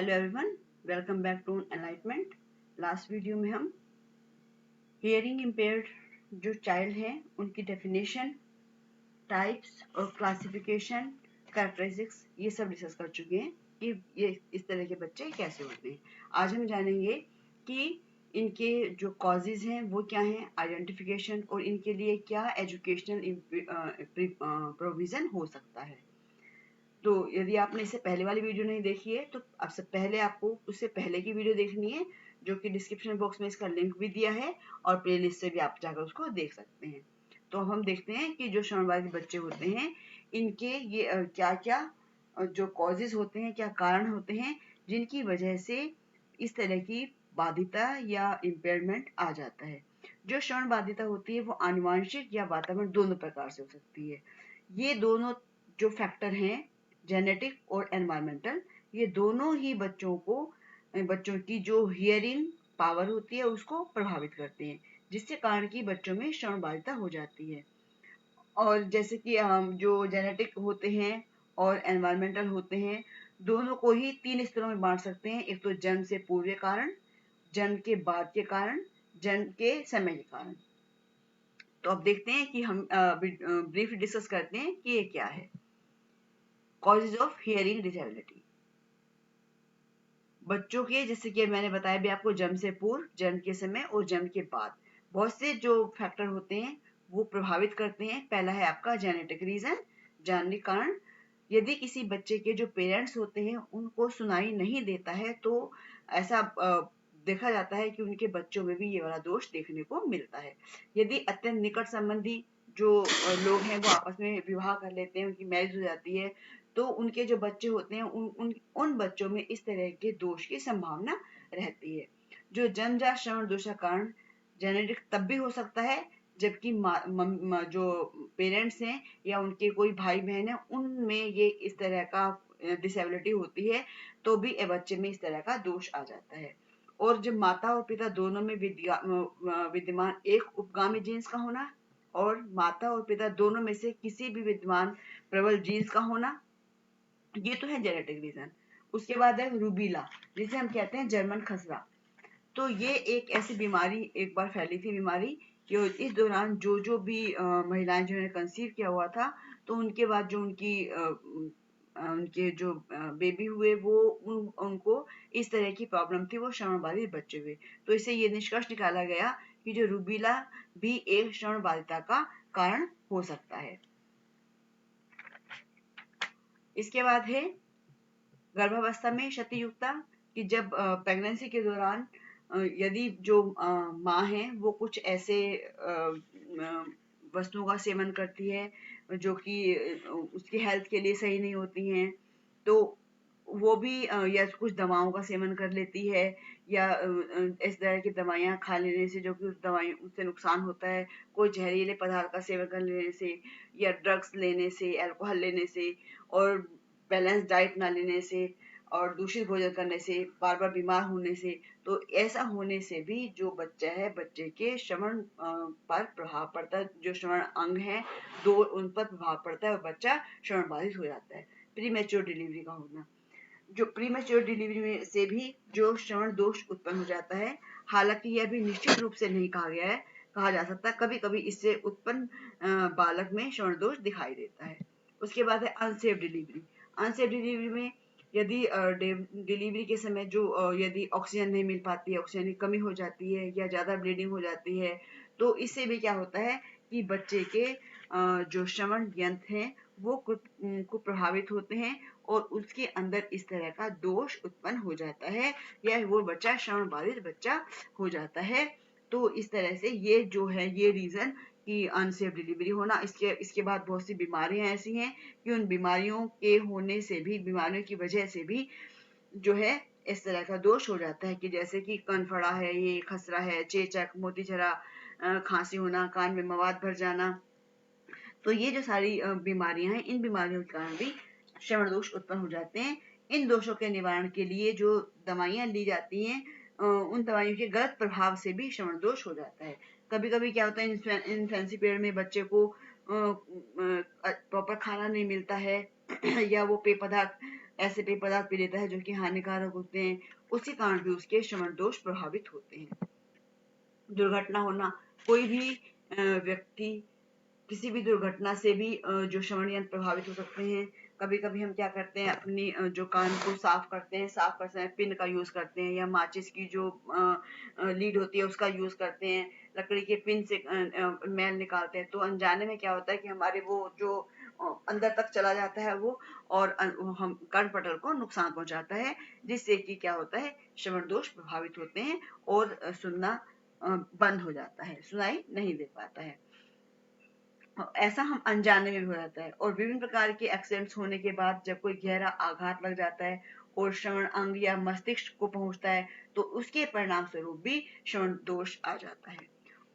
Hello everyone, welcome back to enlightenment. Last video में हम hearing impaired जो child हैं उनकी डेफिनेशन, टाइप्स और क्लासिफिकेशन, कैरेक्टरिस्टिक्स ये सब डिस्कस कर चुके हैं कि ये इस तरह के बच्चे कैसे होते हैं। आज हम जानेंगे कि इनके जो कॉजेज हैं वो क्या हैं, आइडेंटिफिकेशन, और इनके लिए क्या एजुकेशनल प्रोविज़न हो सकता है। तो यदि आपने इससे पहले वाली वीडियो नहीं देखी है तो सबसे पहले आपको उससे पहले की वीडियो देखनी है, जो कि डिस्क्रिप्शन बॉक्स में इसका लिंक भी दिया है और प्लेलिस्ट से भी आप जाकर उसको देख सकते हैं। तो हम देखते हैं कि जो श्रवणबाधित बच्चे होते हैं इनके ये क्या क्या जो कॉजेज होते हैं, क्या कारण होते हैं जिनकी वजह से इस तरह की बाधिता या इम्पेयरमेंट आ जाता है। जो श्रवण बाधिता होती है वो आनुवांशिक या वातावरण दोनों प्रकार से हो सकती है। ये दोनों जो फैक्टर हैं, जेनेटिक और एनवायरमेंटल, ये दोनों ही बच्चों की जो हियरिंग पावर होती है उसको प्रभावित करते हैं, जिसके कारण की बच्चों में श्रवण बाधिता हो जाती है। और जैसे कि जो जेनेटिक होते हैं और एनवायरमेंटल होते हैं, दोनों को ही 3 स्तरों में बांट सकते हैं। एक तो जन्म से पूर्व के कारण, जन्म के बाद के कारण, जन्म के समय के कारण। तो अब देखते हैं कि हम ब्रीफ डिस्कस करते हैं कि ये क्या है। Causes of hearing disability. बच्चों के, जैसे कि मैंने बताया भी आपको, जन्म से पूर्व, जन्म के समय और जन्म के बाद बहुत से जो फैक्टर होते हैं वो प्रभावित करते हैं। पहला है आपका जेनेटिक रीजन, जानने कारण। यदि किसी बच्चे के जो पेरेंट्स होते हैं उनको सुनाई नहीं देता है तो ऐसा देखा जाता है कि उनके बच्चों में भी ये वाला दोष देखने को मिलता है। यदि अत्यंत निकट संबंधी जो लोग हैं वो आपस में विवाह कर लेते हैं, उनकी मैरिज हो जाती है, तो उनके जो बच्चे होते हैं उन बच्चों में इस तरह के दोष की संभावना रहती है। जो जन्मजात श्रवण दोष का कारण जेनेटिक तब भी हो सकता है जबकि जो पेरेंट्स हैं या उनके कोई भाई बहन है उनमें ये इस तरह का डिसेबिलिटी होती है, तो भी बच्चे में इस तरह का दोष आ जाता है। और जब माता और पिता दोनों में विद्यमान एक उपगामी जीन्स का होना और माता और पिता दोनों में से किसी भी विद्यमान प्रबल जीन्स का होना, ये तो है जेनेटिक रीजन। उसके बाद है रूबीला, जिसे हम कहते हैं जर्मन खसरा। तो ये एक ऐसी बीमारी एक बार फैली थी बीमारी कि इस दौरान जो भी महिलाएं जिन्होंने कंसीव किया हुआ था, तो उनके बाद जो उनके जो बेबी हुए वो उनको इस तरह की प्रॉब्लम थी, वो श्रवण बाधित बच्चे हुए। तो इससे ये निष्कर्ष निकाला गया कि जो रूबीला भी एक श्रवण बाधिता का कारण हो सकता है। इसके बाद है गर्भावस्था में क्षतियुक्ता, कि जब प्रेगनेंसी के दौरान यदि जो माँ है वो कुछ ऐसे वस्तुओं का सेवन करती है जो कि उसकी हेल्थ के लिए सही नहीं होती हैं, तो वो भी या कुछ दवाओं का सेवन कर लेती है, या इस तरह की दवाइयाँ खा लेने से जो कि उस दवाई उससे नुकसान होता है, कोई जहरीले पदार्थ का सेवन कर लेने से, या ड्रग्स लेने से, अल्कोहल लेने से, और बैलेंस डाइट ना लेने से, और दूषित भोजन करने से, बार बार बीमार होने से, तो ऐसा होने से भी जो बच्चा है, बच्चे के श्रवण पर प्रभाव पड़ता है। जो श्रवण अंग है दो, उन पर प्रभाव पड़ता है और बच्चा श्रवण बाधित हो जाता है। प्री मैच्योर डिलीवरी का होना, जो प्री मैच्योर डिलीवरी में से भी जो श्रवण दोष उत्पन्न हो जाता है। हालांकि यह भी निश्चित रूप से नहीं कहा जा सकता, कभी कभी इससे उत्पन्न बालक में श्रवण दोष दिखाई देता है। उसके बाद है अनसेफ डिलीवरी। अनसेफ डिलीवरी में यदि डिलीवरी के समय जो यदि ऑक्सीजन नहीं मिल पाती है, ऑक्सीजन की कमी हो जाती है या ज़्यादा ब्लीडिंग हो जाती है, तो इससे भी क्या होता है कि बच्चे के जो श्रवण यंत्र हैं वो को प्रभावित होते हैं और उसके अंदर इस तरह का दोष उत्पन्न हो जाता है, या वो बच्चा श्रवण बाधित बच्चा हो जाता है। तो इस तरह से ये जो है ये रीज़न कि अनसेफ डिलीवरी होना। इसके बाद बहुत सी बीमारियां ऐसी हैं कि उन बीमारियों के होने से भी, बीमारियों की वजह से भी जो है इस तरह का दोष हो जाता है, कि जैसे कि कनफड़ा है, ये खसरा है, चेचक, मोतीझरा, खांसी होना, कान में मवाद भर जाना। तो ये जो सारी बीमारियां हैं, इन बीमारियों के कारण भी श्रवण दोष उत्पन्न हो जाते हैं। इन दोषों के निवारण के लिए जो दवाइयां ली जाती हैं, उन दवाइयों के गलत प्रभाव से भी श्रवण दोष हो जाता है। कभी कभी क्या होता है, इन्फेंसी पीरियड में बच्चे को प्रॉपर खाना नहीं मिलता है या वो पेय पदार्थ ऐसे पेय पदार्थ पी लेता है जो कि हानिकारक होते हैं, उसी कारण भी उसके श्रवण दोष प्रभावित होते हैं। दुर्घटना होना, कोई भी व्यक्ति किसी भी दुर्घटना से भी जो श्रवण यंत्र प्रभावित हो सकते हैं। कभी कभी हम क्या करते हैं, अपनी जो कान को साफ करते हैं, साफ करते समय पिन का यूज करते हैं, या माचिस की जो लीड होती है उसका यूज करते हैं, लकड़ी के पिन से मैल निकालते हैं, तो अनजाने में क्या होता है कि हमारे वो जो अंदर तक चला जाता है वो, और हम कर्णपटल को नुकसान पहुंचाता है, जिससे कि क्या होता है, श्रवण दोष प्रभावित होते हैं और सुनना बंद हो जाता है, सुनाई नहीं दे पाता है। ऐसा हम अनजाने में हो जाता है। और विभिन्न प्रकार के एक्सीडेंट्स होने के बाद जब कोई गहरा आघात लग जाता है और श्रवण अंग या मस्तिष्क को पहुंचता है, तो उसके परिणाम स्वरूप भी श्रवण दोष आ जाता है।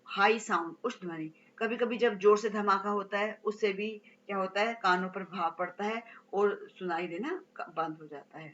हाई साउंड, उच्च ध्वनि, कभी कभी जब जोर से धमाका होता है उससे भी क्या होता है, कानों पर प्रभाव पड़ता है और सुनाई देना बंद हो जाता है।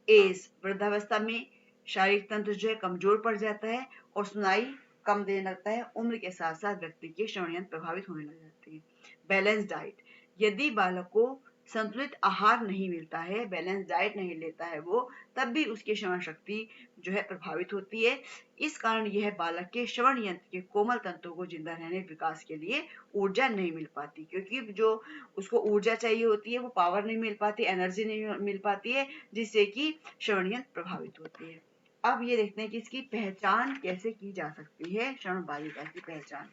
एज, वृद्धावस्था में शारीरिक तंत्र जो है कमजोर पड़ जाता है और सुनाई कम देने लगता है। उम्र के साथ साथ व्यक्ति के श्रवण यंत्र प्रभावित होने लग जाते हैं। बैलेंस डाइट, यदि बालक को संतुलित आहार नहीं मिलता है, बैलेंस डाइट नहीं लेता है वो, तब भी उसकी श्रवण शक्ति जो है प्रभावित होती है। इस कारण यह बालक के श्रवण यंत्र के कोमल तंत्रों को जिंदा रहने विकास के लिए ऊर्जा नहीं मिल पाती, क्योंकि जो उसको ऊर्जा चाहिए होती है वो पावर नहीं मिल पाती, एनर्जी नहीं मिल पाती है, जिससे कि श्रवण यंत्र प्रभावित होती है। अब ये देखते हैं कि इसकी पहचान कैसे की जा सकती है। श्रवण बाधिता की पहचान,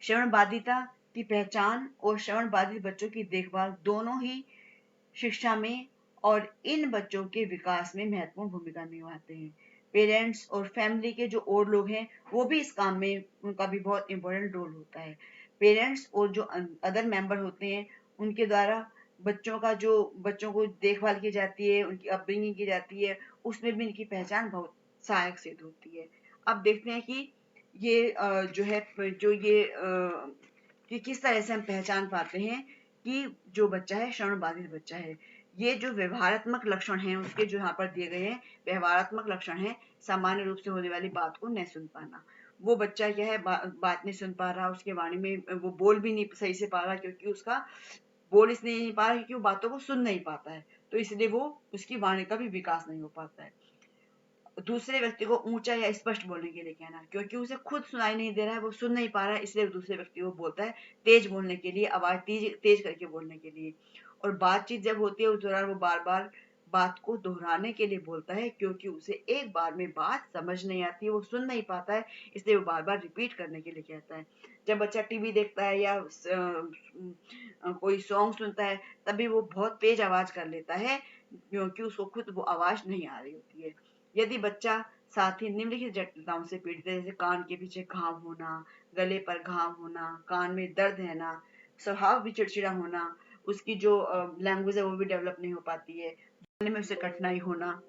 श्रवण बाधिता की पहचान और श्रवण बाधित बच्चों की देखभाल दोनों ही शिक्षा में और इन बच्चों के विकास में महत्वपूर्ण भूमिका निभाते हैं। पेरेंट्स और फैमिली के जो और लोग हैं वो भी इस काम में, उनका भी बहुत इंपॉर्टेंट रोल होता है। पेरेंट्स और जो अदर मेंबर होते हैं उनके द्वारा बच्चों को देखभाल की जाती है, उनकी अपब्रिंगिंग की जाती है, उसमें भी इनकी पहचान बहुत सहायक सिद्ध होती है। अब देखते हैं कि ये जो है कि किस तरह से हम पहचान पाते हैं कि जो बच्चा है श्रवण बाधित बच्चा है। ये जो व्यवहारात्मक लक्षण हैं उसके जो यहाँ पर दिए गए हैं, व्यवहारात्मक लक्षण है सामान्य रूप से होने वाली बात को नहीं सुन पाना। वो बच्चा क्या है, बात नहीं सुन पा रहा, उसके वाणी में वो बोल भी नहीं सही से पा रहा, क्योंकि उसका बोल इसलिए नहीं पा रहा क्योंकि वो बातों को सुन नहीं पाता है, तो इसलिए वो उसकी वाणी का भी विकास नहीं हो पाता है। दूसरे व्यक्ति को ऊंचा या स्पष्ट बोलने के लिए कहना, क्योंकि उसे खुद सुनाई नहीं दे रहा है, वो सुन नहीं पा रहा है, इसलिए दूसरे व्यक्ति को बोलता है तेज बोलने के लिए, आवाज तेज तेज करके बोलने के लिए। और बातचीत जब होती है उस दौरान वो बार बार बात को दोहराने के लिए बोलता है, क्योंकि उसे एक बार में बात समझ नहीं आती है, वो सुन नहीं पाता है, इसलिए वो बार बार रिपीट करने के लिए कहता है। जब बच्चा टीवी देखता है या कोई सॉन्ग सुनता है तभी वो बहुत तेज आवाज कर लेता है, क्योंकि उसको खुद वो आवाज नहीं आ रही होती है। यदि बच्चा साथ ही निम्नलिखित जटिलताओं से पीड़ित है, जैसे कान के पीछे घाव होना, गले पर घाव होना, कान में दर्द रहना, स्वभाव भी चिड़चिड़ा होना, उसकी जो लैंग्वेज है वो भी डेवलप नहीं हो पाती है, बोलने में उसे कठिनाई होना,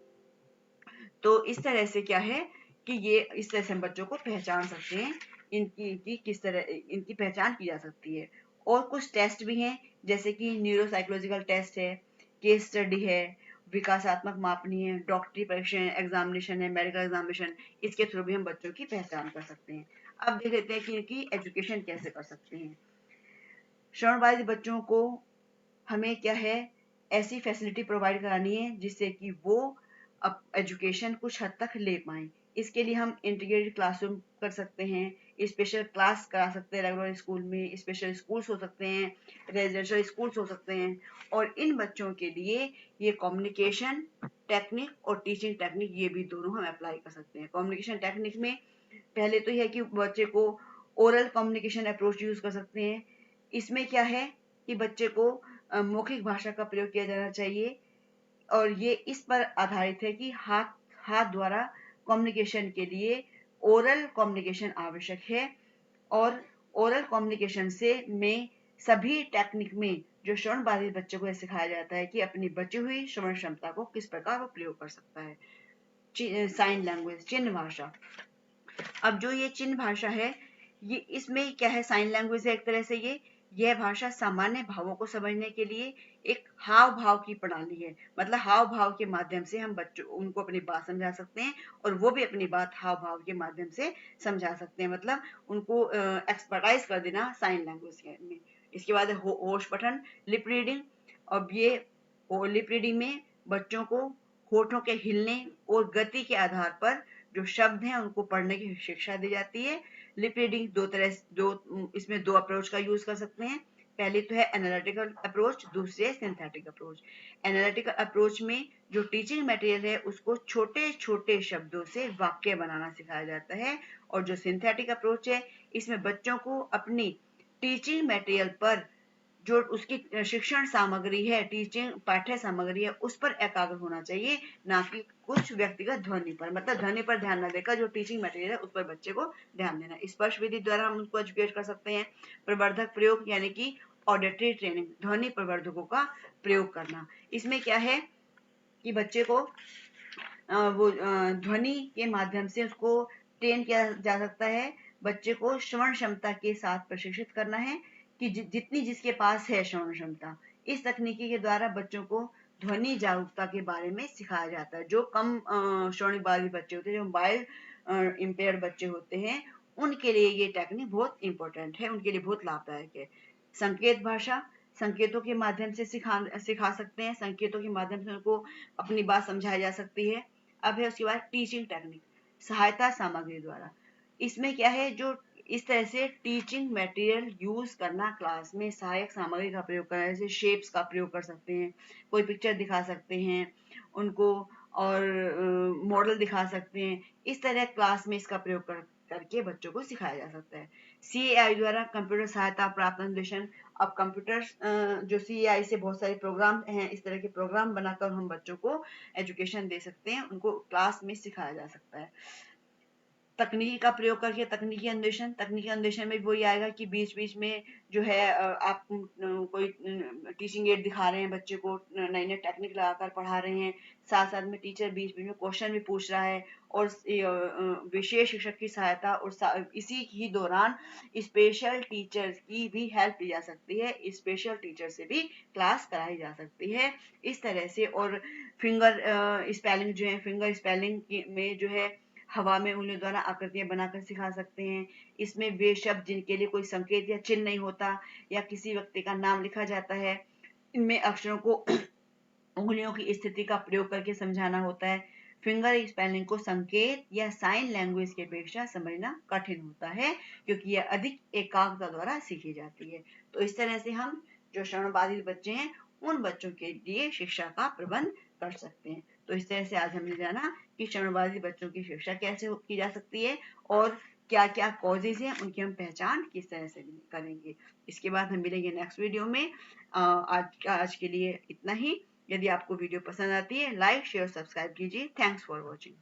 तो इस तरह से क्या है कि ये इस तरह से हम बच्चों को पहचान सकते हैं, इनकी किस तरह इनकी पहचान की जा सकती है। और कुछ टेस्ट भी हैं, जैसे कि न्यूरोसाइकोलॉजिकल टेस्ट है, केस स्टडी है, विकासात्मक मापनी है, डॉक्टरी परीक्षण, एग्जामिनेशन है, मेडिकल एग्जामिनेशन, इसके थ्रू भी हम बच्चों की पहचान कर सकते हैं। अब देख लेते हैं कि इनकी एजुकेशन कैसे कर सकते हैं। श्रवण बाधित बच्चों को हमें क्या है, ऐसी फैसिलिटी प्रोवाइड करानी है जिससे कि वो अब एजुकेशन कुछ हद तक ले पाएं। इसके लिए हम इंटीग्रेटेड क्लासरूम कर सकते हैं, स्पेशल क्लास करा सकते हैं, रेगुलर स्कूल में स्पेशल स्कूल्स हो सकते हैं, रेजिडेंशियल स्कूल्स हो सकते हैं। और इन बच्चों के लिए ये कम्युनिकेशन टेक्निक और टीचिंग टेक्निक, ये भी दोनों हम अप्लाई कर सकते हैं। कम्युनिकेशन टेक्निक में पहले तो यह है कि बच्चे को ओरल कम्युनिकेशन अप्रोच यूज कर सकते हैं। इसमें क्या है कि बच्चे को मौखिक भाषा का प्रयोग किया जाना चाहिए, और ये इस पर आधारित है कि हाथ हाथ द्वारा कम्युनिकेशन के लिए ओरल कम्युनिकेशन आवश्यक है। और ओरल कम्युनिकेशन से में सभी टेक्निक में जो श्रवण बाधित बच्चों को सिखाया जाता है कि अपनी बची हुई श्रवण क्षमता को किस प्रकार वो प्रयोग कर सकता है। साइन लैंग्वेज, चिन्ह भाषा। अब जो ये चिन्ह भाषा है, ये इसमें क्या है, साइन लैंग्वेज है एक तरह से। यह भाषा सामान्य भावों को समझने के लिए एक हाव भाव की प्रणाली है, मतलब हाव भाव के माध्यम से हम बच्चों उनको अपनी बात समझा सकते हैं और वो भी अपनी बात हाव भाव के माध्यम से समझा सकते हैं, मतलब उनको एक्सपर्टाइज कर देना साइन लैंग्वेज में। इसके बाद होश पठन, लिप रीडिंग। अब ये और लिप रीडिंग में बच्चों को होठों के हिलने और गति के आधार पर जो शब्द हैं उनको पढ़ने की शिक्षा दी जाती है। लिप रीडिंग इसमें दो अप्रोच का यूज कर सकते हैं। पहली तो है एनालिटिकल अप्रोच, दूसरी है सिंथेटिक अप्रोच। एनालिटिकल अप्रोच में जो टीचिंग मटेरियल है उसको छोटे छोटे शब्दों से वाक्य बनाना सिखाया जाता है, और जो सिंथेटिक अप्रोच है इसमें बच्चों को अपनी टीचिंग मटेरियल पर जो उसकी शिक्षण सामग्री है, टीचिंग पाठ्य सामग्री है, उस पर एकाग्र होना चाहिए, ना कि कुछ व्यक्तिगत ध्वनि पर। मतलब ध्वनि पर ध्यान न देकर जो टीचिंग मटेरियल है उस पर बच्चे को ध्यान देना। स्पर्श विधि द्वारा हम उनको एजुकेट कर सकते हैं। प्रवर्धक प्रयोग यानी कि ऑडिटरी ट्रेनिंग, ध्वनि प्रवर्धकों का प्रयोग करना। इसमें क्या है कि बच्चे को वो ध्वनि के माध्यम से उसको ट्रेन किया जा सकता है। बच्चे को श्रवण क्षमता के साथ प्रशिक्षित करना है कि जितनी जिसके पास है श्रवण क्षमता। इस तकनीकी के द्वारा बच्चों को ध्वनि जागरूकता के बारे में सिखाया जाता है। जो कम श्रवण बाधित बच्चे होते हैं, जो मोबाइल इम्पेयर्ड बच्चे होते हैं, उनके लिए ये टेक्निक बहुत इंपॉर्टेंट है, उनके लिए बहुत लाभदायक है। संकेत भाषा, संकेतों के माध्यम से सिखा सकते हैं, संकेतों के माध्यम से उनको अपनी बात समझाई जा सकती है। अब है उसके बाद टीचिंग टेक्निक, सहायता सामग्री द्वारा। इसमें क्या है, जो इस तरह से टीचिंग मटेरियल यूज करना, क्लास में सहायक सामग्री का प्रयोग करना, जैसे शेप्स का प्रयोग कर सकते हैं, कोई पिक्चर दिखा सकते हैं उनको, और मॉडल दिखा सकते हैं। इस तरह क्लास में इसका प्रयोग करके बच्चों को सिखाया जा सकता है। CAI द्वारा कंप्यूटर सहायता प्राप्त अनुदेशन। अब कंप्यूटर जो CAI से बहुत सारे प्रोग्राम हैं, इस तरह के प्रोग्राम बनाकर हम बच्चों को एजुकेशन दे सकते हैं, उनको क्लास में सिखाया जा सकता है। तकनीकी का प्रयोग करके तकनीकी अन्वेषण, तकनीकी अन्वेषण में वही आएगा कि बीच बीच में जो है आप कोई टीचिंग एड दिखा रहे हैं बच्चे को, नई नई टेक्निक लगाकर पढ़ा रहे हैं, साथ साथ में टीचर बीच बीच में क्वेश्चन भी पूछ रहा है, और विशेष शिक्षक की सहायता, और इसी ही दौरान स्पेशल टीचर की भी हेल्प ली जा सकती है, स्पेशल टीचर से भी क्लास कराई जा सकती है इस तरह से। और फिंगर स्पेलिंग जो है, फिंगर स्पेलिंग में जो है हवा में उंगलियों द्वारा आकृतियां बनाकर सिखा सकते हैं। इसमें वे शब्द जिनके लिए कोई संकेत या चिन्ह नहीं होता, या किसी व्यक्ति का नाम लिखा जाता है, इनमें अक्षरों को उंगलियों की स्थिति का प्रयोग करके समझाना होता है। फिंगर स्पेलिंग को संकेत या साइन लैंग्वेज की अपेक्षा समझना कठिन होता है, क्योंकि यह अधिक एकाग्रता द्वारा सीखी जाती है। तो इस तरह से हम जो श्रवण बाधित बच्चे हैं उन बच्चों के लिए शिक्षा का प्रबंध कर सकते हैं। तो इस तरह से आज हमने जाना कि श्रवण बाधित बच्चों की शिक्षा कैसे की जा सकती है, और क्या क्या कॉजेज हैं उनकी हम पहचान किस तरह से करेंगे। इसके बाद हम मिलेंगे नेक्स्ट वीडियो में। आज के लिए इतना ही। यदि आपको वीडियो पसंद आती है, लाइक शेयर सब्सक्राइब कीजिए। Thanks for watching.